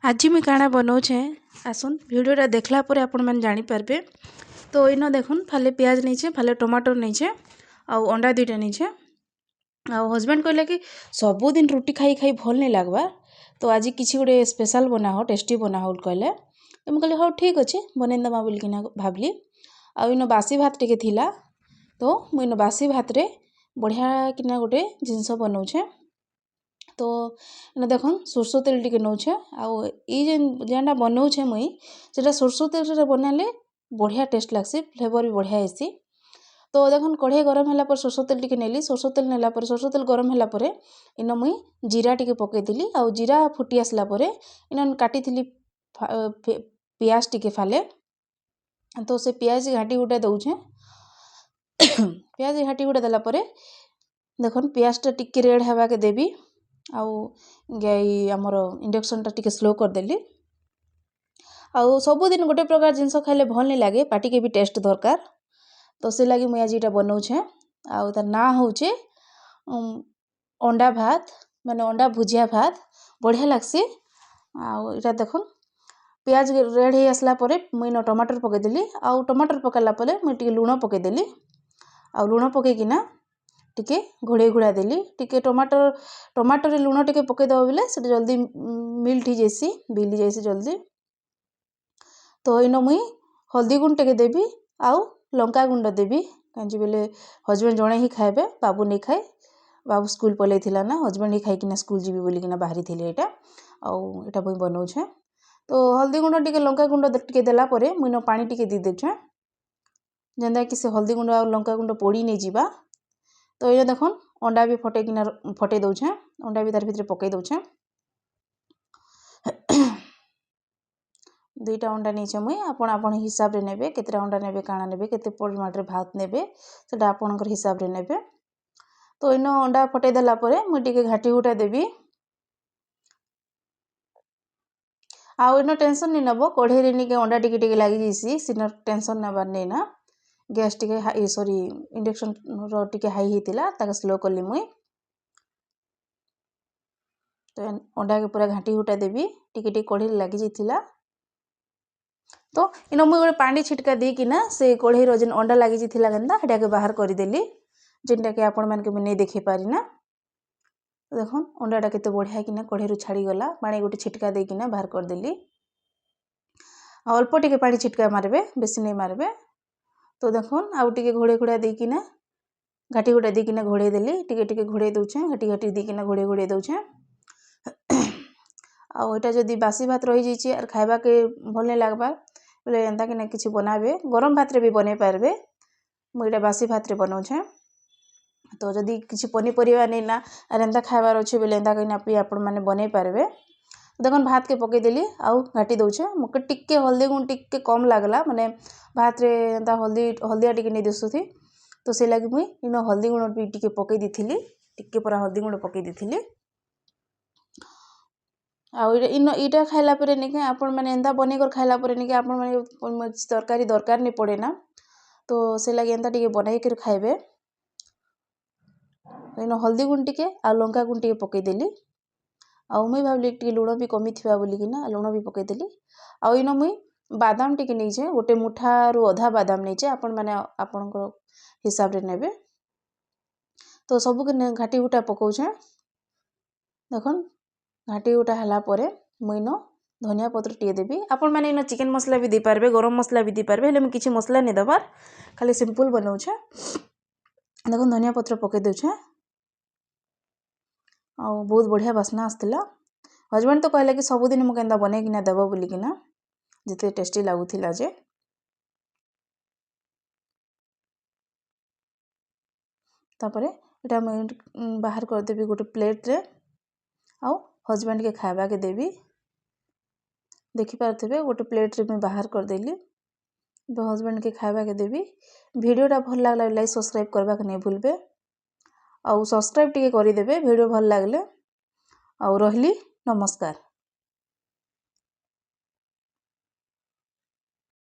आज मुई काଣା बनाऊे आसन भिडियोटा देखला पर आपण मैंने जानीपारे। तो इन देखुन फाले प्याज नहीं फाले टमाटर नहीं आउ अंडा दुईटा नहीं आउ हजबैंड कहले कि सबुदिन रुटी खाई खाई भल नहीं लगवा तो आज किसी गोटे स्पेशल बना हो टेस्टी बना हो कहले। तो मुझे कहली हाँ ठीक अच्छे बनईदेमा बोलिकिना भावली। आउ इन बासी भात टिके थिला तो मुझे बासी भात रे बढ़िया किना गोटे जिनस बनाऊे। तो इन देखन सोरष तेल टिके नौछे जेनटा बनाऊे मुई से सोरष तेल बनाले बढ़िया टेस्ट लगसी फ्लेवर भी बढ़िया आसी। तो देखन कढ़ाई गरम है पर सोरष तेल टिके नेली सोरष तेल नेला पर सोरष तेल गरम है पर इन मुई जीरा टिके पकेदेली आउ जीरा फुटी आसला पर इन काटी पियाज टिके फाले। तो से पियाज घाटी गुटा दौछे पियाज घाटी गुटा देला पर देखन पियाजटा टिके रेड हेबा के देवी आउ आमर इंडक्शनटा टिके स्लो करदेली। आउ सबुदिन गोटे प्रकार जिनस खाइले भल नहीं लगे पाटी के भी टेस्ट दरकार। तो से लगी मुझे आज ये बनाऊे आउ तार ना होचे अंडा भात माने अंडा भुजिया भात बढ़िया लगसी। आउ इटा देखन पियाज रेड हो आसला पर मुझे टमाटर पकेदेली आउ टमाटर पकाला पर मुझे लुण पकेदेली आउ लुण पकईकिना टिके घोड़े घुड़ा देली टिके टमाटर लुण टिके पकईदेव बोले से जल्दी मिल्ट जाइसी बिली जाइसी जल्दी। तो इन मुई हल्दी गुंड टिके देवी आउ लंका गुंड देवी कहीं बोले हजबैंड जड़े ही खाए बाबू नहीं खाए बाबू स्कूल पलई थिला ना हजबैंड ही खाईकिना स्कूल जीवी बोलिकिना बाहरी थिले यहाँ आउ एटा मुई बनाऊे। तो हल्दी गुंड टिके लंका गुंड टिके देला परे मुई पानी टिके दी देछे जेंदा कि से हल्दी गुंड आउ लंका गुंड पोड़ी नहीं जीवा। तो ये देखन अंडा भी फटे दौछे अंडा भी तार भीतर पकई दौछे दुईटा अंडा नहीं मुई आपण आपण हिसाब रे नेबे केते अंडा नेबे काଣା नेबे केते परिमाण रे भात नेबे सेटा आपणकर हिसाब रे नेबे। तो इन अंडा फटे देला परे मुई टिके घाटी गुटा देबी आउ इन टेंशन नहीं नब कढ़ई रे निके अंडा टिके टिके लागी जैसी सिन टेंशन नबार नहीं ना गैस टिके हाई सॉरी इंडक्शन रो टिके हाई होता ताके स्लो कली मुई। तो अंडा के पूरा घाटी गुटा देवी टिके टिके कढ़ई लगी जाइथिला। तो इन मुई गोटे पानी छिटका देकिना से कढ़ई रो जेन अंडा लगी जाइथिला गंदा हेटा के बाहर करदेली जेनटा कि आपण मान के नहीं देखी पारिना। तो देखो अंडाटा केते बढ़िया किना कढ़ई रू छाड़ी गला पानी गोटे छिटका देकिना बाहर करदेली अल्प टिके पानी छिटका मारबे बेसी नहीं मारबे। तो देखन आउ टिके घोड़े घोड़ा देकिना घाटी घोड़ा देकिना घोड़े देली टिके टिके घोड़े दौछे घाटी घाटी देकिना घोड़े घोड़े दौछे। आउ एटा जदी बासी भात रही जाइए आर खाइबा के भल नहीं लगवा बोले एंता कि किसी बनाबे गरम भात रे भी बने पारबे मुई एटा बासी भात रे बनाऊे। तो जदी किसी पनीपरिया नहीं ना आर एंता खाइबार अच्छे बोले एंता कहीं आपण मैंने बने पारबे। देखन भात के पकईदेली आउ घाटी दौछे मुके टिके हल्दी गुण टिके कम लगला माने भात रे एंता हल्दिया टिके नहीं दिशुथी। तो से लगी मुई इन हल्दी गुण भी टिके पकई दी टिके पूरा हल्दी गुण पकई दी आउ इन इटा खाइला पर नहीं आपण मैंने एंता बनईकर खाइला पर नहीं आपण मैंने तरकारी दरकार नहीं पड़े ना। तो से लगी एंता टिके बनई कर खाइबे। इन हल्दी गुण टिके आ लंका गुण टिके पकईदेली आउ मुई भावली टिके लुण भी कमी थिबा बोलिकिना लुण भी पकईदेली। आउ इन मुई बादाम टिके नहीं गोटे मुठा रु अधा बादाम नहीं आपण मैंने आपण हिसाब रे नेबे। तो सबू के घाटी गुटा पकाऊे देखन घाटी गुटा हला परे मुई न धनिया पत्र टिके देबी आपण मैंने इन चिकेन मसला भी दी पारबे गरम मसला भी दी पारबे हेले किसी मसला नहीं दबार खाली सिंपल बनाऊे। देखन धनिया पत्र पकई दौछे आउ बहुत बढ़िया बास्ना आसला। हजबैंड तो कहला कि सबुदिन मुझे एंता बनईकिना देव बोलिकिना जिते टेस्टी लगुला जे। तापरे इटा मैं बाहर करदेवी गोटे प्लेट रे आउ हजबैंड के खाइबा के देवी देखिपारे गोटे प्लेट रे मैं बाहर करदेली तो हजबैंड के खाइबा के देवी। वीडियोटा भल लगला लाइक सब्सक्राइब करबा के नहीं भूलबे आउ सब्सक्राइब टिके करदेबे वीडियो भल लगले आउ रहली नमस्कार।